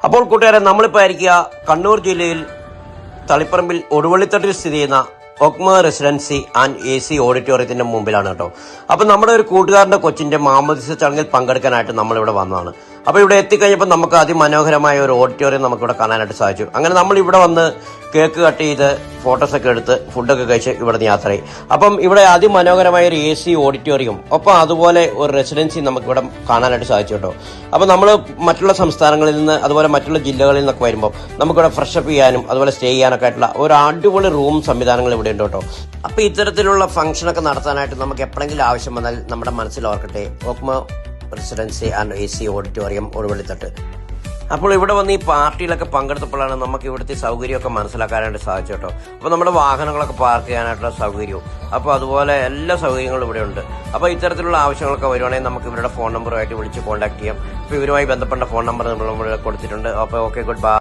അപ്പോൾ കൂട്ടുകാരെ, നമ്മളിപ്പോൾ ആയിരിക്കുക കണ്ണൂർ ജില്ലയിൽ തളിപ്പറമ്പിൽ ഒടുവള്ളിത്തട്ടിൽ സ്ഥിതി ചെയ്യുന്ന ഒക്മ റെസിഡൻസി ആൻഡ് AC ഓഡിറ്റോറിയത്തിന്റെ മുമ്പിലാണ് കേട്ടോ. അപ്പൊ നമ്മുടെ ഒരു കൂട്ടുകാരന്റെ കൊച്ചിന്റെ മാമോദിസ ചടങ്ങിൽ പങ്കെടുക്കാനായിട്ട് നമ്മളിവിടെ വന്നതാണ്. അപ്പൊ ഇവിടെ എത്തിക്കഴിഞ്ഞപ്പോൾ നമുക്ക് അതിമനോഹരമായ ഒരു ഓഡിറ്റോറിയം നമുക്കിവിടെ കാണാനായിട്ട് സാധിച്ചു. അങ്ങനെ നമ്മൾ ഇവിടെ വന്ന് കേക്ക് കട്ട് ചെയ്ത് ഫോട്ടോസൊക്കെ എടുത്ത് ഫുഡൊക്കെ കഴിച്ച് ഇവിടെ നിന്ന് യാത്രയായി. അപ്പം ഇവിടെ അതിമനോഹരമായ ഒരു AC ഓഡിറ്റോറിയം, ഒപ്പം അതുപോലെ ഒരു റെസിഡൻസി നമുക്കിവിടെ കാണാനായിട്ട് സാധിച്ചു കേട്ടോ. അപ്പം നമ്മൾ മറ്റുള്ള സംസ്ഥാനങ്ങളിൽ നിന്ന് അതുപോലെ മറ്റുള്ള ജില്ലകളിൽ നിന്നൊക്കെ വരുമ്പോൾ നമുക്കിവിടെ ഫ്രഷപ്പ് ചെയ്യാനും അതുപോലെ സ്റ്റേ ചെയ്യാനൊക്കെ ആയിട്ടുള്ള ഒരു അടിപൊളി റൂം സംവിധാനങ്ങൾ ഇവിടെ ഉണ്ട് കേട്ടോ. അപ്പം ഇത്തരത്തിലുള്ള ഫംഗ്ഷനൊക്കെ നടത്താനായിട്ട് നമുക്ക് എപ്പോഴെങ്കിലും ആവശ്യം വന്നാൽ നമ്മുടെ മനസ്സിൽ ഓർക്കട്ടെ ഒക്മ residency and AC auditorium Oduvallithattu. അപ്പോൾ ഇവിടെ വന്ന് ഈ പാർട്ടിയിലൊക്കെ പങ്കെടുത്തപ്പോഴാണ് നമുക്ക് ഇവിടുത്തെ സൗകര്യമൊക്കെ മനസ്സിലാക്കാനായിട്ട് സാധിച്ചു കേട്ടോ. അപ്പോൾ നമ്മുടെ വാഹനങ്ങളൊക്കെ പാർക്ക് ചെയ്യാനായിട്ടുള്ള സൗകര്യവും അപ്പോൾ അതുപോലെ എല്ലാ സൗകര്യങ്ങളും ഇവിടെ ഉണ്ട്. അപ്പോൾ ഇത്തരത്തിലുള്ള ആവശ്യങ്ങളൊക്കെ വരുവാണെങ്കിൽ നമുക്ക് ഇവരുടെ ഫോൺ നമ്പറുമായിട്ട് വിളിച്ച് കോൺടാക്ട് ചെയ്യാം. അപ്പോൾ ഇവരുമായി ബന്ധപ്പെട്ട ഫോൺ നമ്പർ നമ്മൾ കൊടുത്തിട്ടുണ്ട്. അപ്പോൾ ഓക്കെ, ഗുഡ് ബൈ.